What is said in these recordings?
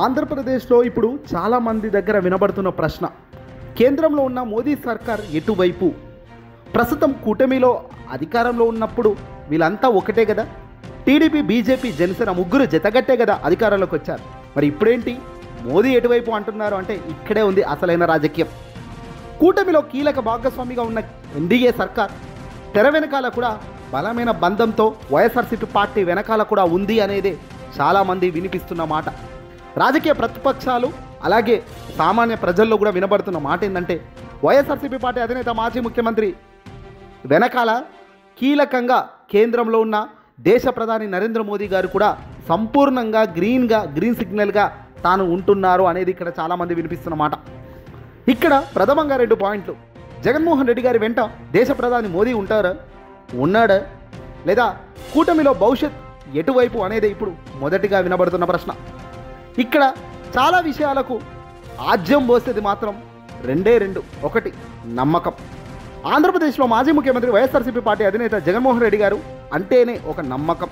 ఆంధ్రప్రదేశ్లో ఇప్పుడు చాలామంది దగ్గర వినబడుతున్న ప్రశ్న, కేంద్రంలో ఉన్న మోదీ సర్కార్ ఎటువైపు? ప్రస్తుతం కూటమిలో అధికారంలో ఉన్నప్పుడు వీళ్ళంతా ఒకటే కదా, టీడీపీ, బీజేపీ, జనసేన ముగ్గురు జతగట్టే కదా అధికారంలోకి వచ్చారు. మరి ఇప్పుడేంటి మోదీ ఎటువైపు అంటున్నారు అంటే ఇక్కడే ఉంది అసలైన రాజకీయం. కూటమిలో కీలక భాగస్వామిగా ఉన్న ఎన్డీఏ సర్కార్ తెర వెనకాల కూడా బలమైన బంధంతో వైఎస్ఆర్సీపీ పార్టీ వెనకాల కూడా ఉంది అనేది చాలామంది వినిపిస్తున్న మాట. రాజకీయ ప్రతిపక్షాలు అలాగే సామాన్య ప్రజల్లో కూడా వినబడుతున్న మాట ఏంటంటే, వైఎస్ఆర్సీపీ పార్టీ అధినేత మాజీ ముఖ్యమంత్రి వెనకాల కీలకంగా కేంద్రంలో ఉన్న దేశ ప్రధాని నరేంద్ర మోదీ గారు కూడా సంపూర్ణంగా గ్రీన్ సిగ్నల్గా తాను ఉంటున్నారు అనేది ఇక్కడ చాలామంది వినిపిస్తున్న మాట. ఇక్కడ ప్రథమంగా 2 పాయింట్లు. జగన్మోహన్ రెడ్డి గారి వెంట దేశ ప్రధాని మోదీ ఉన్నాడా లేదా కూటమిలో భవిష్యత్ ఎటువైపు అనేది ఇప్పుడు మొదటిగా వినబడుతున్న ప్రశ్న. ఇక్కడ చాలా విషయాలకు ఆజ్యం పోసేది మాత్రం రెండే రెండు. ఒకటి, నమ్మకం. ఆంధ్రప్రదేశ్లో మాజీ ముఖ్యమంత్రి వైఎస్ఆర్సీపీ పార్టీ అధినేత జగన్మోహన్ రెడ్డి గారు అంటేనే ఒక నమ్మకం.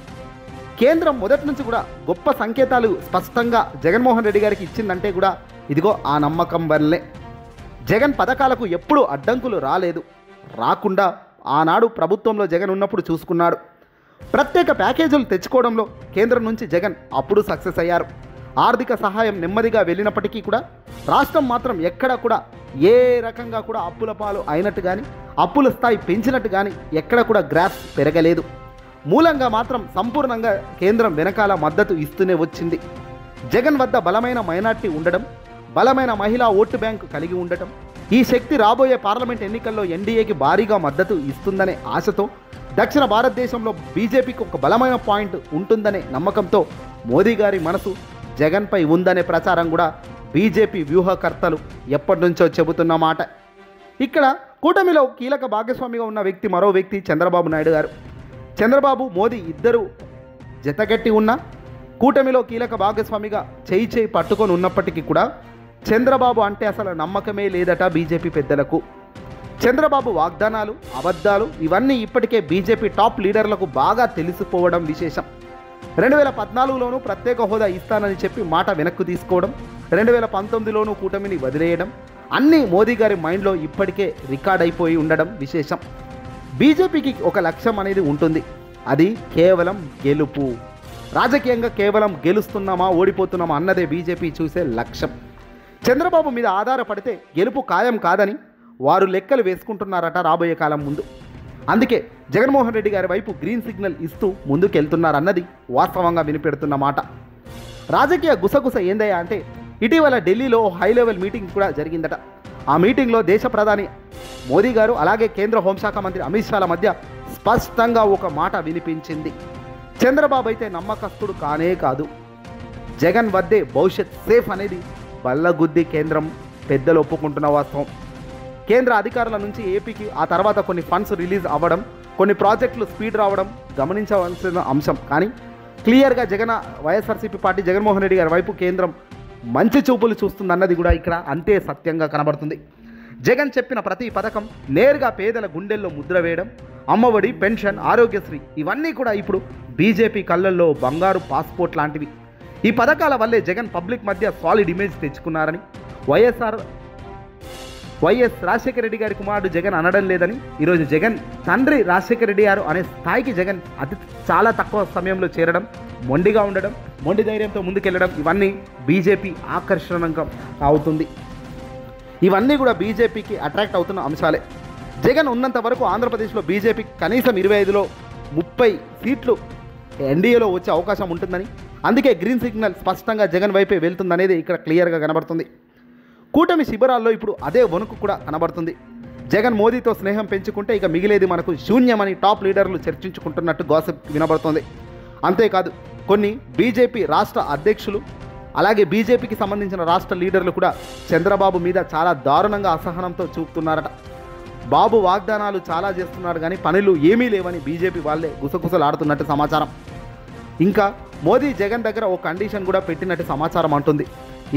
కేంద్రం మొదటి నుంచి కూడా గొప్ప సంకేతాలు స్పష్టంగా జగన్మోహన్ రెడ్డి గారికి ఇచ్చిందంటే కూడా ఇదిగో ఆ నమ్మకం వల్లే. జగన్ పథకాలకు ఎప్పుడూ అడ్డంకులు రాకుండా ఆనాడు ప్రభుత్వంలో జగన్ ఉన్నప్పుడు చూసుకున్నాడు. ప్రత్యేక ప్యాకేజీలు తెచ్చుకోవడంలో కేంద్రం నుంచి జగన్ అప్పుడు సక్సెస్ అయ్యారు. ఆర్థిక సహాయం నెమ్మదిగా వెళ్ళినప్పటికీ కూడా రాష్ట్రం మాత్రం ఎక్కడ కూడా ఏ రకంగా కూడా అప్పుల పాలు అయినట్టు కానీ, అప్పుల స్థాయి పెంచినట్టు కానీ ఎక్కడ కూడా గ్రాఫ్ పెరగలేదు. మూలంగా మాత్రం సంపూర్ణంగా కేంద్రం వెనకాల మద్దతు ఇస్తూనే వచ్చింది. జగన్ వద్ద బలమైన మైనార్టీ ఉండడం, బలమైన మహిళా ఓటు బ్యాంకు కలిగి ఉండటం, ఈ శక్తి రాబోయే పార్లమెంట్ ఎన్నికల్లో ఎన్డీఏకి భారీగా మద్దతు ఇస్తుందనే ఆశతో, దక్షిణ భారతదేశంలో బీజేపీకి ఒక బలమైన పాయింట్ ఉంటుందనే నమ్మకంతో మోదీ గారి మనసు జగన్పై ఉందనే ప్రచారం కూడా బీజేపీ వ్యూహకర్తలు ఎప్పటి నుంచో చెబుతున్న మాట. ఇక్కడ కూటమిలో కీలక భాగస్వామిగా ఉన్న వ్యక్తి మరో వ్యక్తి చంద్రబాబు నాయుడు గారు. చంద్రబాబు, మోదీ ఇద్దరు జతగట్టి ఉన్న కూటమిలో కీలక భాగస్వామిగా చేయి పట్టుకొని ఉన్నప్పటికీ కూడా చంద్రబాబు అంటే అసలు నమ్మకమే లేదట బీజేపీ పెద్దలకు. చంద్రబాబు వాగ్దానాలు, అబద్ధాలు ఇవన్నీ ఇప్పటికే బీజేపీ టాప్ లీడర్లకు బాగా తెలిసిపోవడం విశేషం. 2014లోనూ ప్రత్యేక హోదా ఇస్తానని చెప్పి మాట వెనక్కు తీసుకోవడం, 2019లోనూ కూటమిని వదిలేయడం అన్నీ మోదీ గారి మైండ్లో ఇప్పటికే రికార్డ్ అయిపోయి ఉండడం విశేషం. బీజేపీకి ఒక లక్ష్యం అనేది ఉంటుంది, అది కేవలం గెలుపు. రాజకీయంగా కేవలం గెలుస్తున్నామా ఓడిపోతున్నామా అన్నదే బీజేపీ చూసే లక్ష్యం. చంద్రబాబు మీద ఆధారపడితే గెలుపు ఖాయం కాదని వారు లెక్కలు వేసుకుంటున్నారట రాబోయే కాలం ముందు. అందుకే జగన్మోహన్ రెడ్డి గారి వైపు గ్రీన్ సిగ్నల్ ఇస్తూ ముందుకెళ్తున్నారన్నది వాస్తవంగా వినిపెడుతున్న మాట. రాజకీయ గుసగుస ఏందయ్యా అంటే, ఇటీవల ఢిల్లీలో హై లెవెల్ మీటింగ్ కూడా జరిగిందట. ఆ మీటింగ్లో దేశ ప్రధాని మోదీ గారు అలాగే కేంద్ర హోంశాఖ మంత్రి అమిత్ షాల మధ్య స్పష్టంగా ఒక మాట వినిపించింది. చంద్రబాబు అయితే నమ్మకస్తుడు కానే కాదు, జగన్ వద్దే భవిష్యత్ సేఫ్ అనేది బల్లగుద్ది కేంద్రం పెద్దలు ఒప్పుకుంటున్న వాస్తవం. కేంద్ర అధికారుల నుంచి ఏపీకి ఆ తర్వాత కొన్ని ఫండ్స్ రిలీజ్ అవ్వడం, కొన్ని ప్రాజెక్టులు స్పీడ్ రావడం గమనించవలసిన అంశం. కానీ క్లియర్గా వైఎస్ఆర్సీపీ పార్టీ జగన్మోహన్ రెడ్డి గారి వైపు కేంద్రం మంచి చూపులు చూస్తుందన్నది కూడా ఇక్కడ అంతే సత్యంగా కనబడుతుంది. జగన్ చెప్పిన ప్రతి పథకం నేరుగా పేదల గుండెల్లో ముద్ర వేయడం, అమ్మఒడి, పెన్షన్, ఆరోగ్యశ్రీ ఇవన్నీ కూడా ఇప్పుడు బీజేపీ కళ్ళల్లో బంగారు పాస్పోర్ట్ లాంటివి. ఈ పథకాల వల్లే జగన్ పబ్లిక్ మధ్య సాలిడ్ ఇమేజ్ తెచ్చుకున్నారని, వైఎస్ రాజశేఖర రెడ్డి గారి కుమారుడు జగన్ అనడం లేదని, ఈరోజు జగన్ తండ్రి రాజశేఖర రెడ్డి గారు అనే స్థాయికి జగన్ చాలా తక్కువ సమయంలో చేరడం, మొండిగా ఉండడం, మొండి ధైర్యంతో ముందుకెళ్ళడం ఇవన్నీ బీజేపీ ఆకర్షణంగా అవుతుంది. ఇవన్నీ కూడా బీజేపీకి అట్రాక్ట్ అవుతున్న అంశాలే. జగన్ ఉన్నంత వరకు ఆంధ్రప్రదేశ్లో బీజేపీ కనీసం 25లో 30 సీట్లు ఎన్డీఏలో వచ్చే అవకాశం ఉంటుందని, అందుకే గ్రీన్ సిగ్నల్ స్పష్టంగా జగన్ వైపే వెళ్తుందనేది ఇక్కడ క్లియర్గా కనబడుతుంది. కూటమి శిబిరాల్లో ఇప్పుడు అదే వణుకు కూడా కనబడుతుంది. జగన్ మోదీతో స్నేహం పెంచుకుంటే ఇక మిగిలేది మనకు శూన్యమని టాప్ లీడర్లు చర్చించుకుంటున్నట్టు గాసిప్ వినబడుతుంది. అంతేకాదు కొన్ని బీజేపీ రాష్ట్ర అధ్యక్షులు అలాగే బీజేపీకి సంబంధించిన రాష్ట్ర లీడర్లు కూడా చంద్రబాబు మీద చాలా దారుణంగా అసహనంతో చూపుతున్నారట. బాబు వాగ్దానాలు చాలా చేస్తున్నాడు కానీ పనులు ఏమీ లేవని బీజేపీ వాళ్ళే గుసగుసలాడుతున్నట్టు సమాచారం. ఇంకా మోదీ జగన్ దగ్గర ఓ కండిషన్ కూడా పెట్టినట్టు సమాచారం అంటుంది.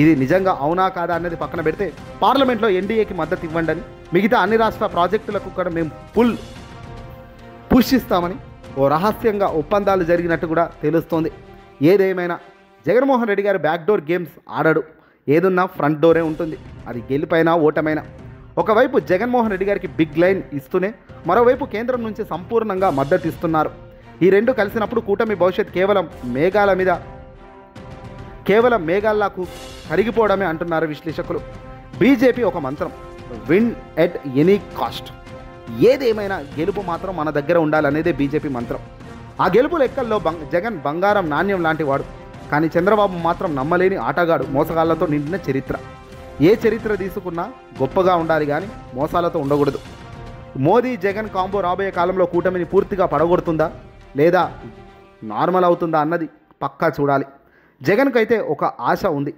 ఇది నిజంగా అవునా కాదా అన్నది పక్కన పెడితే పార్లమెంట్లో ఎన్డీఏకి మద్దతు ఇవ్వండి అని, మిగతా అన్ని రాష్ట్ర ప్రాజెక్టులకు కూడా మేము పుష్ ఇస్తామని ఓ రహస్యంగా ఒప్పందాలు జరిగినట్టు కూడా తెలుస్తోంది. ఏదేమైనా జగన్మోహన్ రెడ్డి గారు బ్యాక్డోర్ గేమ్స్ ఆడడు, ఏదున్నా ఫ్రంట్ డోరే ఉంటుంది. అది గెలుపైనా ఓటమైనా. ఒకవైపు జగన్మోహన్ రెడ్డి గారికి బిగ్ లైన్ ఇస్తూనే మరోవైపు కేంద్రం నుంచి సంపూర్ణంగా మద్దతు ఇస్తున్నారు. ఈ రెండు కలిసినప్పుడు కూటమి భవిష్యత్ కేవలం మేఘాలకు కరిగిపోవడమే అంటున్నారు విశ్లేషకులు. బీజేపీ ఒక మంత్రం, విన్ ఎట్ ఎనీ కాస్ట్. ఏదేమైనా గెలుపు మాత్రం మన దగ్గర ఉండాలనేదే బీజేపీ మంత్రం. ఆ గెలుపు లెక్కల్లో జగన్ బంగారం నాణ్యం లాంటి వాడు. కానీ చంద్రబాబు మాత్రం నమ్మలేని ఆటగాడు, మోసగాళ్లతో నిండిన చరిత్ర. ఏ చరిత్ర తీసుకున్నా గొప్పగా ఉండాలి కానీ మోసాలతో ఉండకూడదు. మోదీ జగన్ కాంబో రాబోయే కాలంలో కూటమిని పూర్తిగా పడగొడుతుందా లేదా నార్మల్ అవుతుందా అన్నది పక్కా చూడాలి. జగన్కు అయితే ఒక ఆశ ఉంది.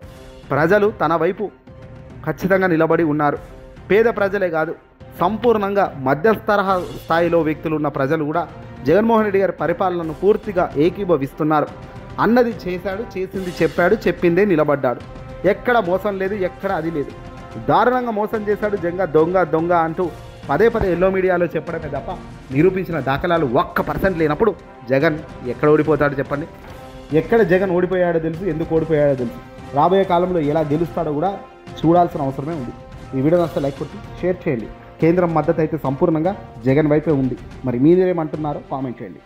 ప్రజలు తన వైపు ఖచ్చితంగా నిలబడి ఉన్నారు. పేద ప్రజలే కాదు, సంపూర్ణంగా మధ్యతరహా స్థాయిలో వ్యక్తులు ఉన్న ప్రజలు కూడా జగన్మోహన్ రెడ్డి గారి పరిపాలనను పూర్తిగా ఏకీభవిస్తున్నారు. అన్నది చేశాడు, చేసింది చెప్పాడు, చెప్పిందే నిలబడ్డాడు. ఎక్కడ మోసం లేదు, ఎక్కడ అది లేదు. దారుణంగా మోసం చేశాడు, దొంగ అంటూ పదే ఎల్లో మీడియాలో చెప్పడమే తప్ప నిరూపించిన దాఖలాలు 1% లేనప్పుడు జగన్ ఎక్కడ ఓడిపోతాడో చెప్పండి. ఎక్కడ జగన్ ఓడిపోయాడో తెలుసు, ఎందుకు ఓడిపోయాడో తెలుసు. రాబోయే కాలంలో ఎలా గెలుస్తాడో కూడా చూడాల్సిన అవసరమే ఉంది. ఈ వీడియో నచ్చితే లైక్ కొట్టి షేర్ చేయండి. కేంద్రం మద్దతు అయితే సంపూర్ణంగా జగన్ వైపే ఉంది. మరి మీరేమంటున్నారో కామెంట్ చేయండి.